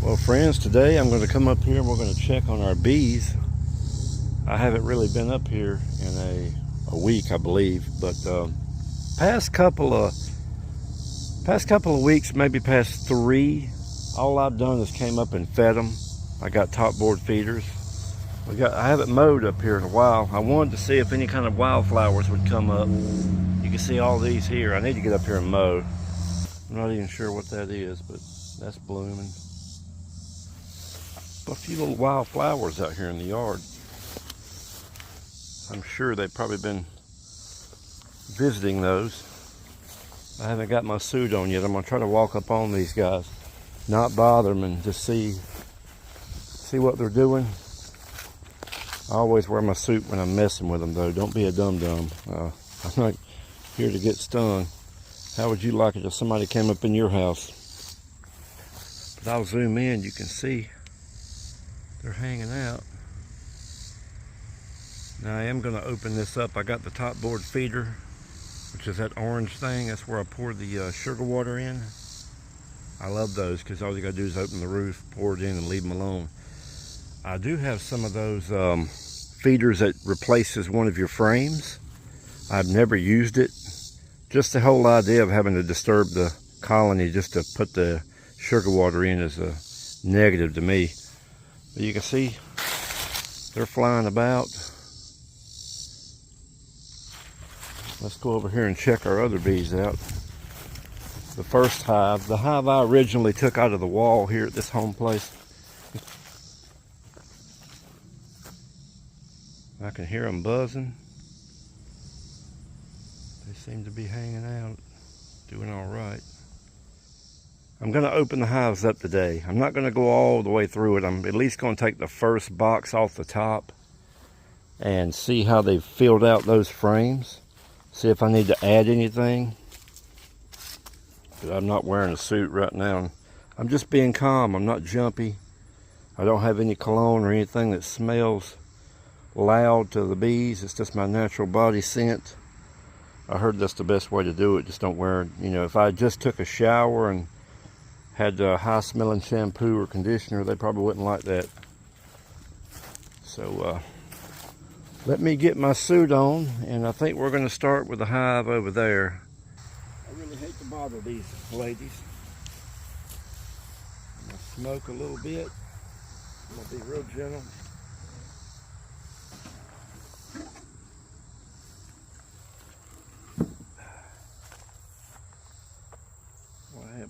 Well, friends, today I'm going to come up here and we're going to check on our bees. I haven't really been up here in a week, I believe, but past couple of weeks, maybe past 3, all I've done is came up and fed them. I got top board feeders. I haven't mowed up here in a while. I wanted to see if any kind of wildflowers would come up. You can see all these here. I need to get up here and mow. I'm not even sure what that is, but that's blooming. A few little wild flowers out here in the yard. I'm sure they've probably been visiting those. I haven't got my suit on yet. I'm gonna try to walk up on these guys, not bother them, and just see what they're doing. I always wear my suit when I'm messing with them, though. Don't be a dum-dum. I'm not here to get stung. How would you like it if somebody came up in your house? But I'll zoom in. You can see they're hanging out. Now I am going to open this up. I got the top board feeder, which is that orange thing. That's where I pour the sugar water in. I love those because all you got to do is open the roof, pour it in, and leave them alone. I do have some of those feeders that replaces one of your frames. I've never used it. Just the whole idea of having to disturb the colony just to put the sugar water in is a negative to me. But you can see they're flying about. Let's go over here and check our other bees out. The first hive, the hive I originally took out of the wall here at this home place. I can hear them buzzing. They seem to be hanging out, doing all right. I'm going to open the hives up today. I'm not going to go all the way through it. I'm at least going to take the first box off the top and see how they've filled out those frames. See if I need to add anything. But I'm not wearing a suit right now. I'm just being calm. I'm not jumpy. I don't have any cologne or anything that smells loud to the bees. It's just my natural body scent. I heard that's the best way to do it. Just don't wear, if I just took a shower and had high smelling shampoo or conditioner, they probably wouldn't like that. So let me get my suit on, and I think we're going to start with the hive over there. I really hate to bother these ladies. I'm going to smoke a little bit. I'm going to be real gentle.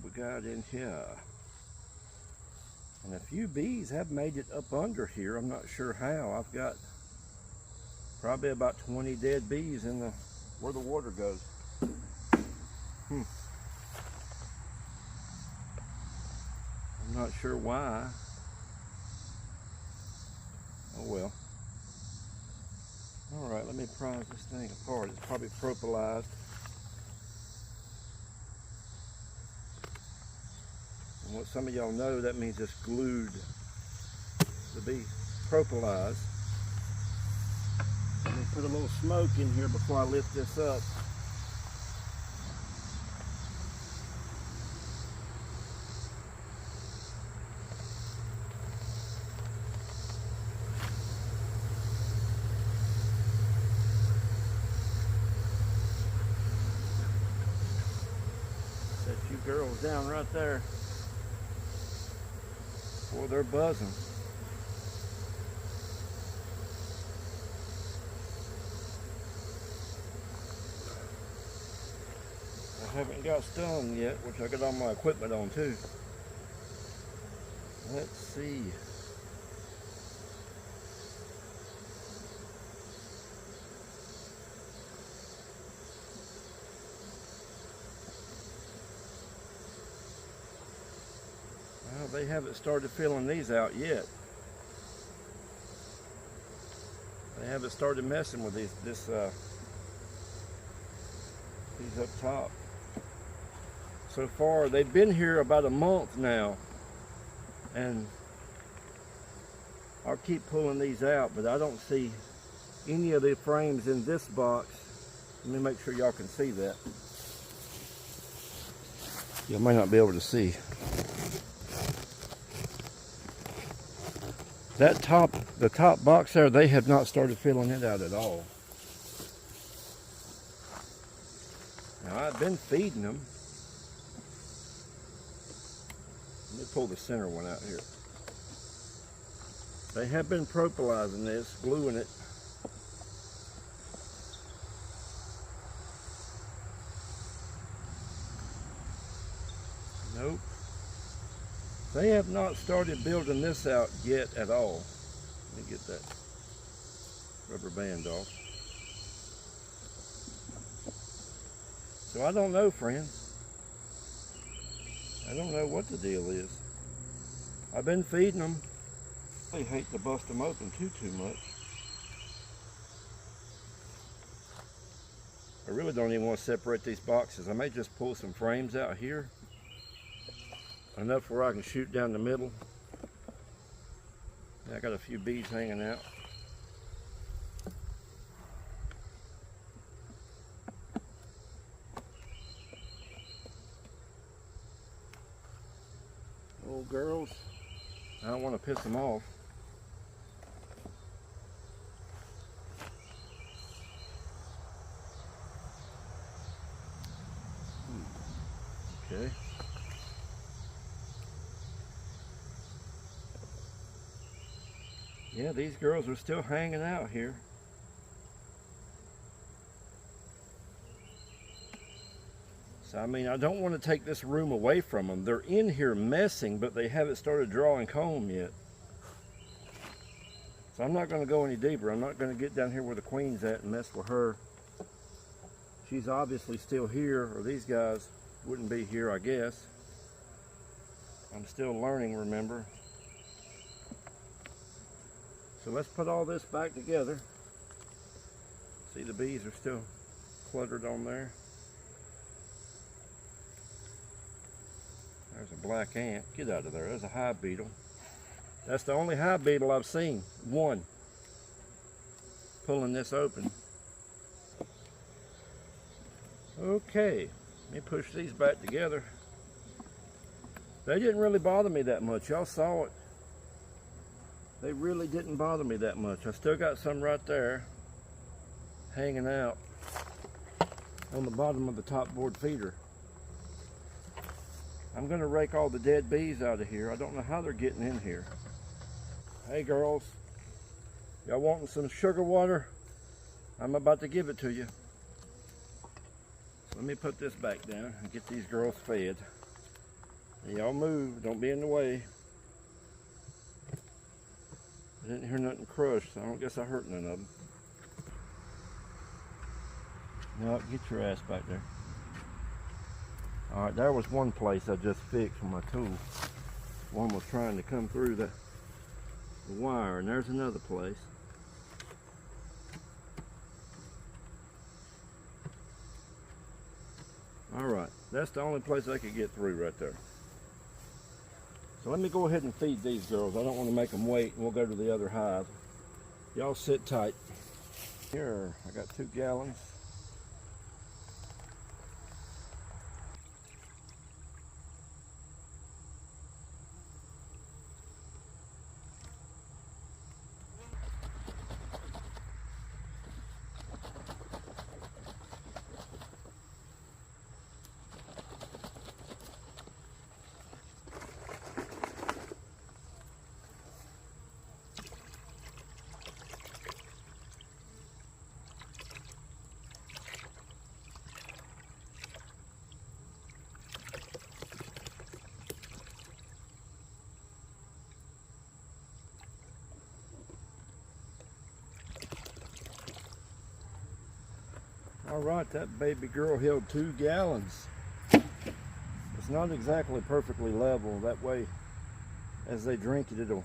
We got in here, and a few bees have made it up under here. I'm not sure how. I've got probably about 20 dead bees in where the water goes. I'm not sure why. Oh well. All right, let me prise this thing apart. It's probably propolized. And what some of y'all know, that means it's glued. The bees propolized. Let me put a little smoke in here before I lift this up. Set you girls down right there. Boy, they're buzzing. I haven't got stung yet, which I got all my equipment on too. Let's see. Well, they haven't started filling these out yet. They haven't started messing with these up top. So far, they've been here about a month now, and I'll keep pulling these out, but I don't see any of the frames in this box. Let me make sure y'all can see that. You might not be able to see. The top box there, they have not started filling it out at all. Now I've been feeding them. Let me pull the center one out here. They have been propolizing this, gluing it. Nope. They have not started building this out yet at all. Let me get that rubber band off. So I don't know, friends. I don't know what the deal is. I've been feeding them. I hate to bust them open too much. I really don't even want to separate these boxes. I may just pull some frames out here. Enough where I can shoot down the middle. I got a few bees hanging out. Old girls, I don't want to piss them off. Okay. Yeah, these girls are still hanging out here. So, I mean, I don't want to take this room away from them. They're in here messing, but they haven't started drawing comb yet. So I'm not going to go any deeper. I'm not going to get down here where the queen's at and mess with her. She's obviously still here, or these guys wouldn't be here, I guess. I'm still learning, remember. So let's put all this back together. See, the bees are still cluttered on there. There's a black ant. Get out of there. There's a hive beetle. That's the only hive beetle I've seen. One. Pulling this open. Okay. Let me push these back together. They didn't really bother me that much. Y'all saw it. They really didn't bother me that much. I still got some right there hanging out on the bottom of the top board feeder. I'm going to rake all the dead bees out of here. I don't know how they're getting in here. Hey girls, y'all wanting some sugar water? I'm about to give it to you. Let me put this back down and get these girls fed. Y'all move, don't be in the way. I didn't hear nothing crushed, so I don't guess I hurt none of them. No, get your ass back there. Alright, there was one place I just fixed with my tool. One was trying to come through the wire, and there's another place. Alright, that's the only place I could get through right there. So let me go ahead and feed these girls. I don't want to make them wait, and we'll go to the other hive. Y'all sit tight. Here, I got 2 gallons. All right, that baby girl held 2 gallons. It's not exactly perfectly level. That way, as they drink it, it'll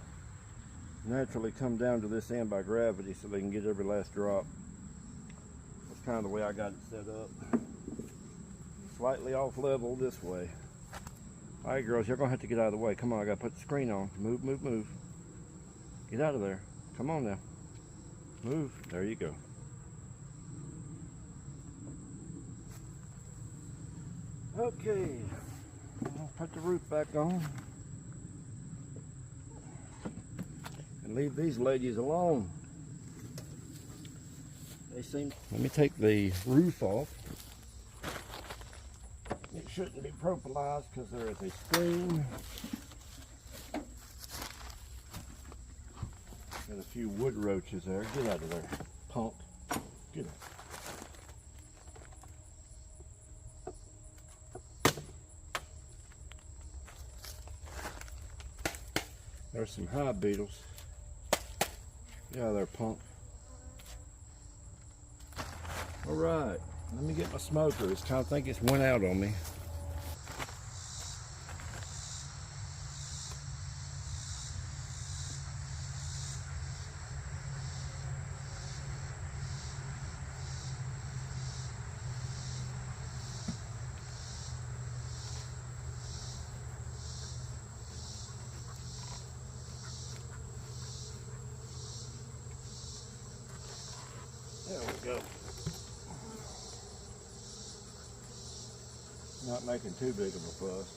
naturally come down to this end by gravity so they can get every last drop. That's kind of the way I got it set up. Slightly off level this way. All right, girls, you're gonna have to get out of the way. Come on, I gotta put the screen on. Move, move, move. Get out of there. Come on now. Move. There you go. Okay, I'll put the roof back on. and leave these ladies alone. They seem... Let me take the roof off. It shouldn't be propolized because there is a screen. Got a few wood roaches there. Get out of there, punk. Get out. There's some hive beetles. Get out of there, punk. All right, let me get my smoker. I think it's went out on me. There we go. Not making too big of a fuss.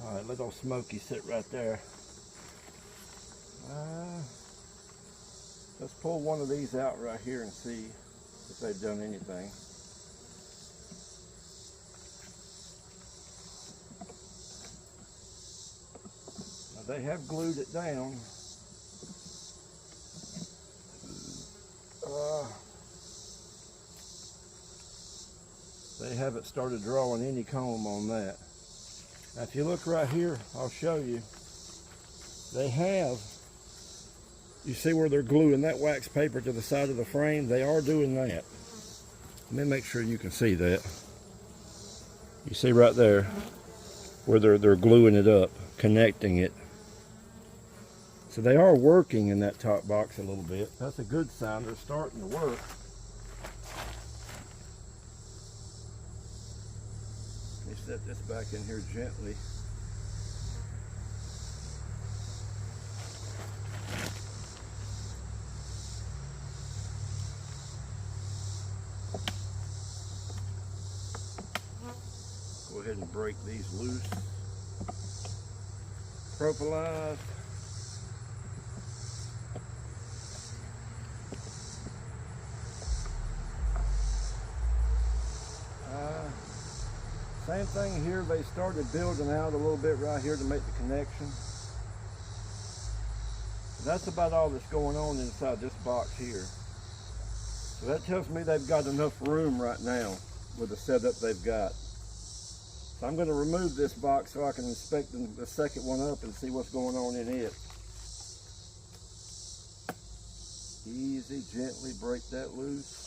All right, let old Smokey sit right there. Let's pull one of these out right here and see if they've done anything. They have glued it down. They haven't started drawing any comb on that. Now if you look right here, I'll show you. They have, you see where they're gluing that wax paper to the side of the frame? They are doing that. Let me make sure you can see that. You see right there where they're gluing it up, connecting it. So they are working in that top box a little bit. That's a good sign. They're starting to work. Let me set this back in here gently. Go ahead and break these loose. Propolized. Same thing here, they started building out a little bit right here to make the connection. That's about all that's going on inside this box here. So that tells me they've got enough room right now with the setup they've got. So I'm going to remove this box so I can inspect the second one up and see what's going on in it. Easy, gently break that loose.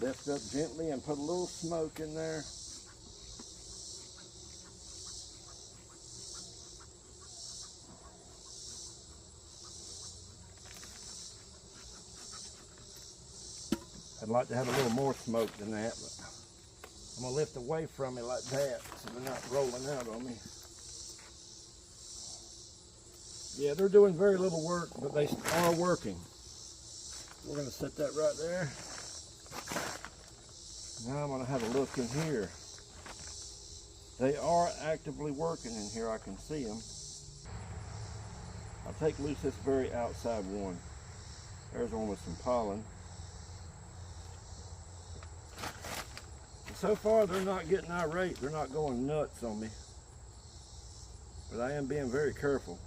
Lift up gently and put a little smoke in there. I'd like to have a little more smoke than that, but I'm going to lift away from it like that so they're not rolling out on me. Yeah, they're doing very little work, but they are working. We're going to set that right there. Now I'm going to have a look in here. They are actively working in here. I can see them. I'll take loose this very outside one. There's one with some pollen. And so far they're not getting irate. They're not going nuts on me. But I am being very careful.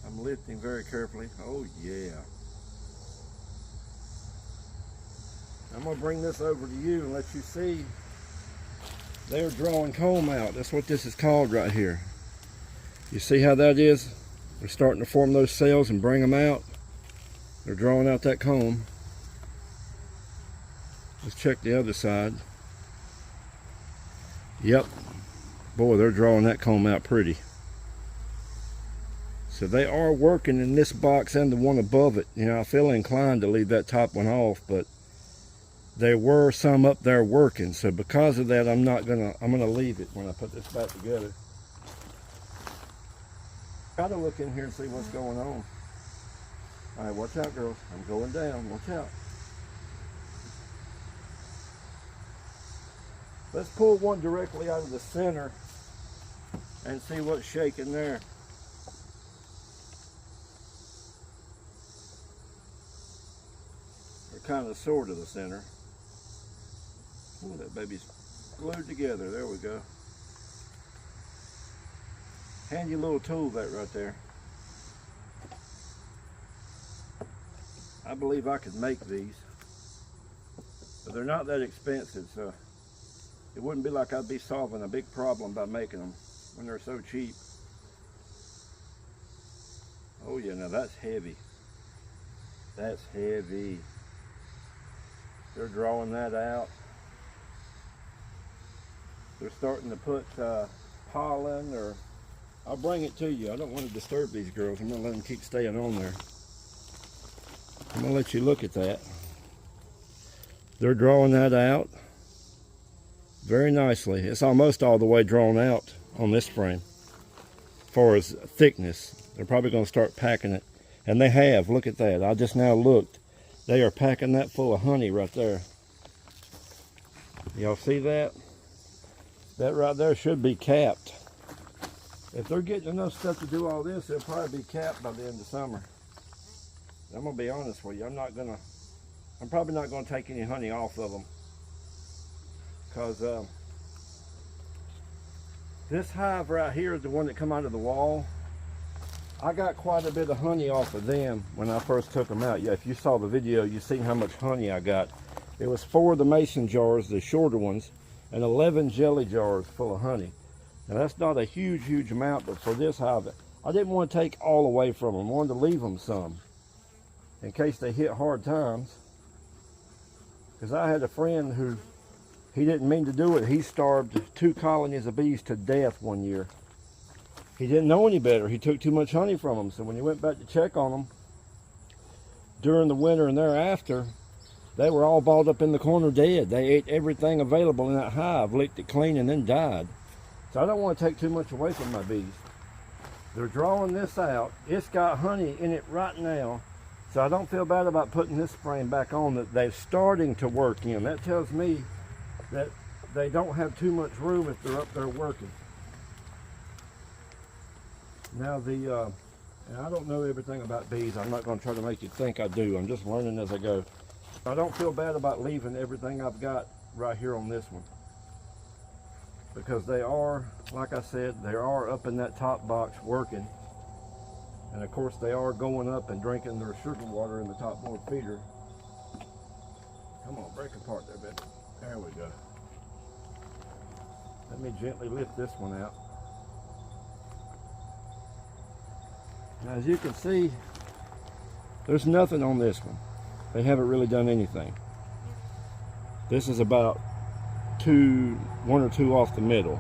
I'm lifting very carefully. Oh yeah. I'm going to bring this over to you and let you see they're drawing comb out. That's what this is called right here. You see how that is? They're starting to form those cells and bring them out. They're drawing out that comb. Let's check the other side. Yep. Boy, they're drawing that comb out pretty. So they are working in this box and the one above it. You know, I feel inclined to leave that top one off, but there were some up there working, so because of that, I'm gonna leave it when I put this back together. Gotta look in here and see what's going on. All right, watch out, girls. I'm going down. Watch out. Let's pull one directly out of the center and see what's shaking there. Or kind of sort of the center. Oh, that baby's glued together. There we go. Handy little tool that right there. I believe I could make these, but they're not that expensive, so it wouldn't be like I'd be solving a big problem by making them when they're so cheap. Oh yeah, now that's heavy. That's heavy. They're drawing that out. They're starting to put pollen, or I'll bring it to you. I don't want to disturb these girls. I'm going to let them keep staying on there. I'm going to let you look at that. They're drawing that out very nicely. It's almost all the way drawn out on this frame. As far as thickness, they're probably going to start packing it. And they have. Look at that. I just now looked. They are packing that full of honey right there. Y'all see that? That right there should be capped. If they're getting enough stuff to do all this, they'll probably be capped by the end of summer. I'm gonna be honest with you. I'm probably not gonna take any honey off of them, because this hive right here is the one that come out of the wall. I got quite a bit of honey off of them when I first took them out. Yeah, if you saw the video, you seen how much honey I got. It was 4 of the mason jars, the shorter ones, and 11 jelly jars full of honey. Now that's not a huge amount, but for this hive, I didn't want to take all away from them. I wanted to leave them some in case they hit hard times. Because I had a friend who, he didn't mean to do it. He starved 2 colonies of bees to death one year. He didn't know any better. He took too much honey from them. So when he went back to check on them during the winter and thereafter, they were all balled up in the corner dead. They ate everything available in that hive, licked it clean, and then died. So I don't want to take too much away from my bees. They're drawing this out. It's got honey in it right now. So I don't feel bad about putting this frame back on that they're starting to work in. That tells me that they don't have too much room if they're up there working. Now and I don't know everything about bees. I'm not going to try to make you think I do. I'm just learning as I go. I don't feel bad about leaving everything I've got right here on this one, because they are, like I said, they are up in that top box working. And of course they are going up and drinking their sugar water in the top board feeder. Come on, break apart there, baby. There we go. Let me gently lift this one out. Now as you can see, there's nothing on this one. They haven't really done anything. This is about 1 or 2 off the middle.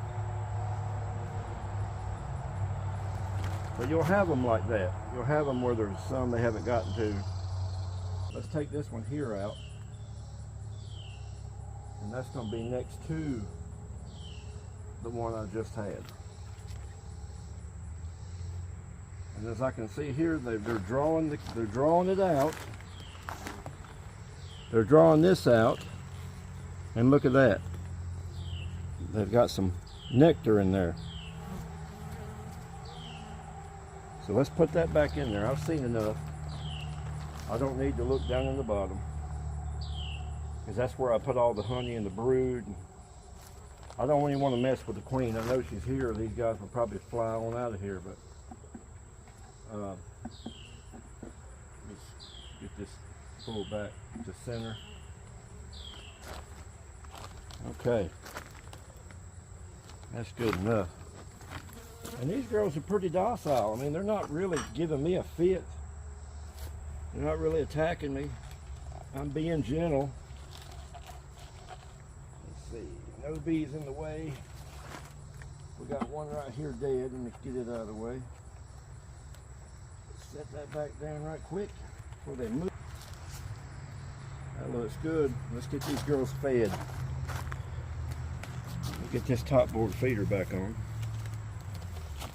But you'll have them like that. You'll have them where there's some they haven't gotten to. Let's take this one here out. And that's going to be next to the one I just had. And as I can see here, they're drawing it out. They're drawing this out. And look at that. They've got some nectar in there. So let's put that back in there. I've seen enough. I don't need to look down in the bottom, because that's where I put all the honey and the brood. I don't even want to mess with the queen. I know she's here. These guys will probably fly on out of here, but let's get this pulled back to center. Okay, that's good enough. And these girls are pretty docile. I mean, they're not really giving me a fit. They're not really attacking me. I'm being gentle. Let's see, no bees in the way. We got one right here dead. Let me get it out of the way. Set that back down right quick before they move. That looks good. Let's get these girls fed. Get this top board feeder back on.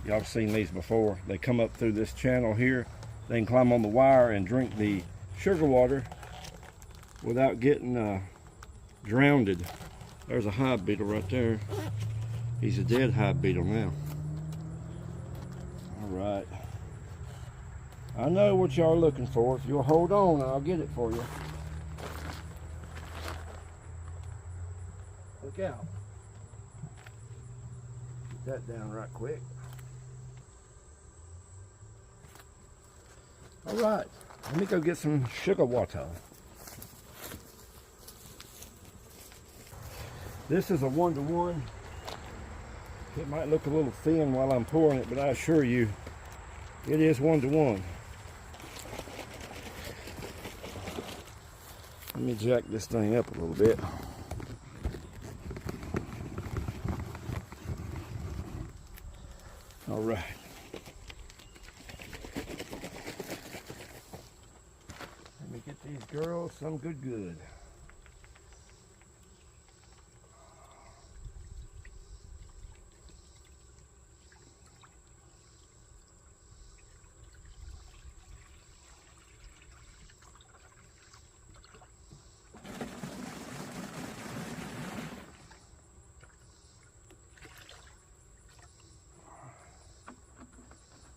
Y'all have seen these before. They come up through this channel here they can climb on the wire and drink the sugar water without getting drowned. There's a hive beetle right there. He's a dead hive beetle now. All right. I know what y'all are looking for. If you'll hold on, I'll get it for you. Look out. Get that down right quick. All right, let me go get some sugar water. This is a 1-to-1. It might look a little thin while I'm pouring it, but I assure you, it is 1-to-1. Let me jack this thing up a little bit. All right. Let me get these girls some good.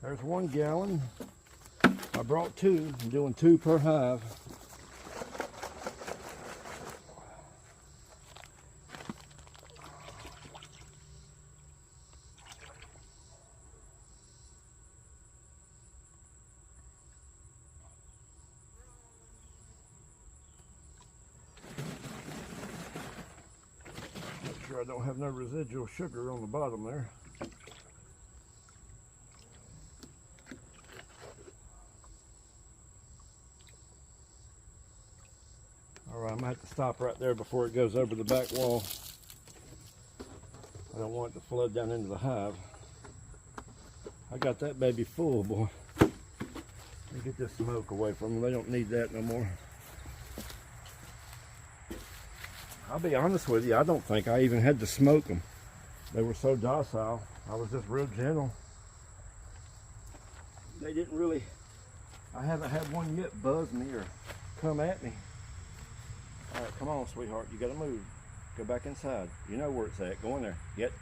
There's 1 gallon. I brought 2. I'm doing 2 per hive. Make sure I don't have no residual sugar on the bottom there. Alright, I'm going to have to stop right there before it goes over the back wall. I don't want it to flood down into the hive. I got that baby full, boy. Let me get this smoke away from them. They don't need that no more. I'll be honest with you, I don't think I even had to smoke them. They were so docile. I was just real gentle. They didn't really, I haven't had one yet buzz me or come at me. All right, come on, sweetheart. You got to move. Go back inside. You know where it's at. Go in there. Get.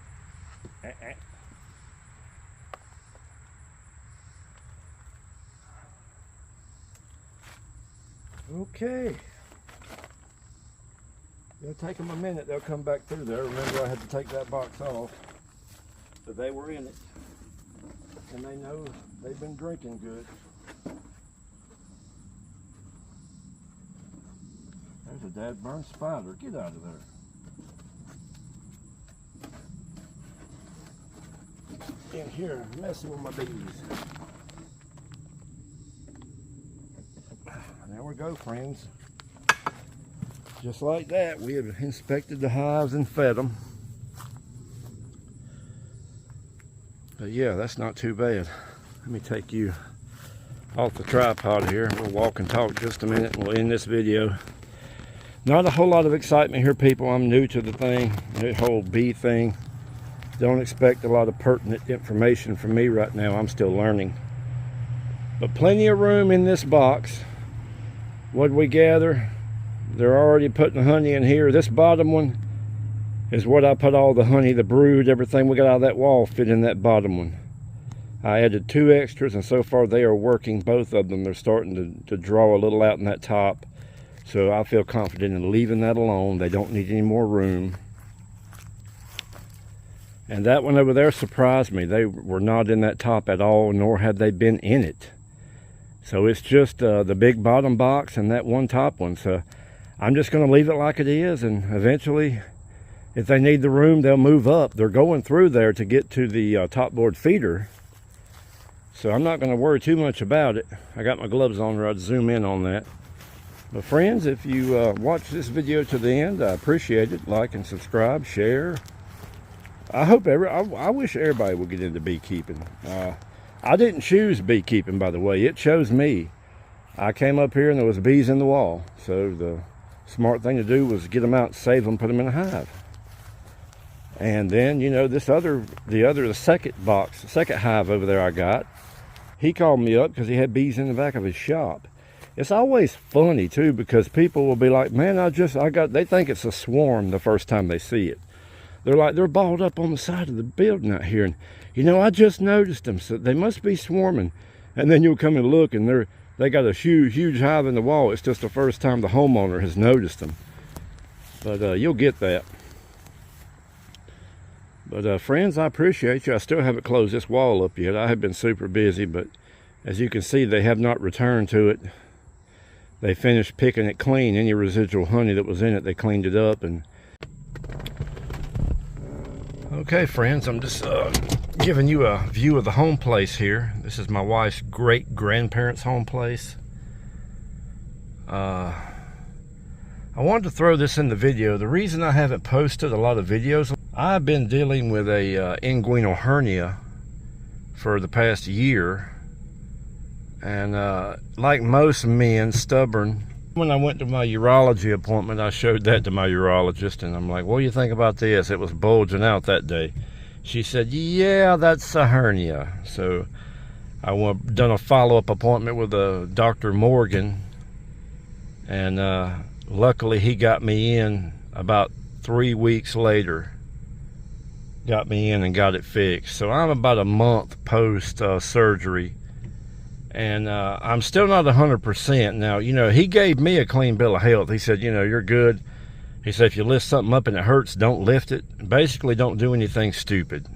Okay. It'll take them a minute. They'll come back through there. Remember, I had to take that box off. But they were in it. And they know they've been drinking good. There's a dad-burn spider. Get out of there. In here, messing with my bees. There we go, friends. Just like that, we have inspected the hives and fed them. But yeah, that's not too bad. Let me take you off the tripod here. We'll walk and talk just a minute and we'll end this video. Not a whole lot of excitement here, people. I'm new to the thing, the whole bee thing. Don't expect a lot of pertinent information from me right now. I'm still learning. But plenty of room in this box. What we gather, they're already putting the honey in here. This bottom one is what I put all the honey, the brood, everything we got out of that wall fit in that bottom one. I added 2 extras, and so far they are working, both of them. They're starting to draw a little out in that top. So I feel confident in leaving that alone. They don't need any more room. And that one over there surprised me. They were not in that top at all, nor had they been in it. So it's just the big bottom box and that one top one. So I'm just going to leave it like it is, and eventually, if they need the room, they'll move up. They're going through there to get to the top board feeder. So I'm not going to worry too much about it. I got my gloves on where I'd zoom in on that. But friends, if you watch this video to the end, I appreciate it. Like and subscribe, share. I wish everybody would get into beekeeping. I didn't choose beekeeping, by the way. It chose me. I came up here and there was bees in the wall. So the smart thing to do was get them out, save them, put them in a hive. And then, you know, the second hive over there I got, he called me up because he had bees in the back of his shop. It's always funny too, because people will be like, man, they think it's a swarm the first time they see it. They're like, they're balled up on the side of the building out here, and I just noticed them, so they must be swarming. And then you'll come and look, and they got a huge hive in the wall. It's just the first time the homeowner has noticed them. But you'll get that. But friends, I appreciate you. I still haven't closed this wall up yet. I have been super busy, but as you can see, they have not returned to it. They finished picking it clean. Any residual honey that was in it, they cleaned it up. And okay, friends, I'm just giving you a view of the home place here. This is my wife's great-grandparents' home place. I wanted to throw this in the video. The reason I haven't posted a lot of videos, I've been dealing with a inguinal hernia for the past year. And like most men, stubborn. When I went to my urology appointment, I showed that to my urologist, and I'm like, what do you think about this? It was bulging out that day. She said, yeah, that's a hernia. So I done a follow-up appointment with Dr. Morgan, and luckily he got me in about 3 weeks later. Got me in and got it fixed. So I'm about a month post surgery. And I'm still not 100%. Now, he gave me a clean bill of health. He said, you're good. He said, if you lift something up and it hurts, don't lift it. Basically, don't do anything stupid.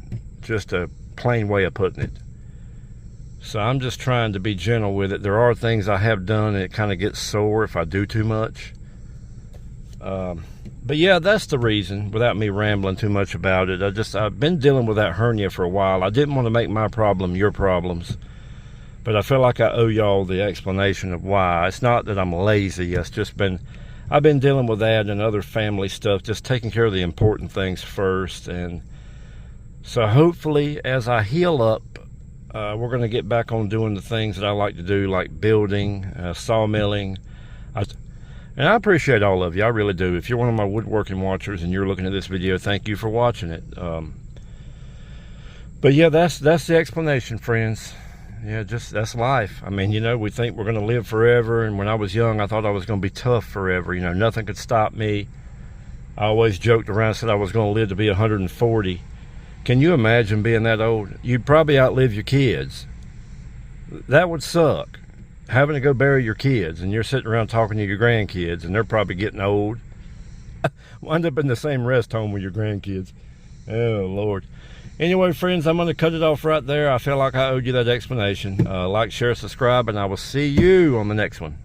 Just a plain way of putting it. So I'm just trying to be gentle with it. There are things I have done, and it kind of gets sore if I do too much. But yeah, that's the reason, without me rambling too much about it. I've been dealing with that hernia for a while. I didn't want to make my problem your problems. But I feel like I owe y'all the explanation of why. It's not that I'm lazy. It's just I've been dealing with that and other family stuff, just taking care of the important things first. And so hopefully, as I heal up, we're going to get back on doing the things that I like to do, like building, sawmilling. And I appreciate all of you. I really do. If you're one of my woodworking watchers and you're looking at this video, thank you for watching it. But yeah, that's the explanation, friends. Yeah, that's life. I mean, we think we're going to live forever. And when I was young, I thought I was going to be tough forever. Nothing could stop me. I always joked around, said I was going to live to be 140. Can you imagine being that old? You'd probably outlive your kids. That would suck. Having to go bury your kids, and you're sitting around talking to your grandkids, and they're probably getting old. Wind up in the same rest home with your grandkids. Oh, Lord. Anyway, friends, I'm going to cut it off right there. I feel like I owed you that explanation. Like, share, subscribe, and I will see you on the next one.